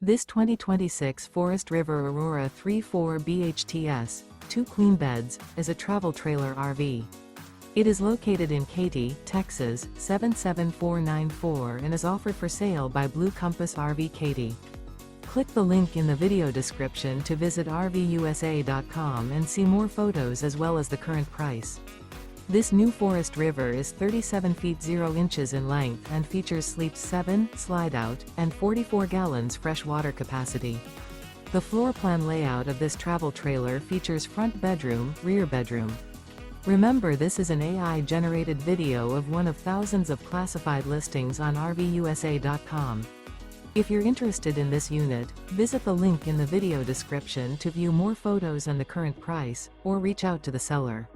This 2026 Forest River Aurora 3/4 BHTS, 2 queen beds, is a travel trailer RV. It is located in Katy, Texas, 77494 and is offered for sale by Blue Compass RV Katy. Click the link in the video description to visit RVUSA.com and see more photos as well as the current price. This new Forest River is 37 feet 0 inches in length and features sleeps 7, Slideout, and 44 gallons fresh water capacity. The floor plan layout of this travel trailer features front bedroom, rear bedroom. Remember, this is an AI-generated video of one of thousands of classified listings on RVUSA.com. If you're interested in this unit, visit the link in the video description to view more photos and the current price, or reach out to the seller.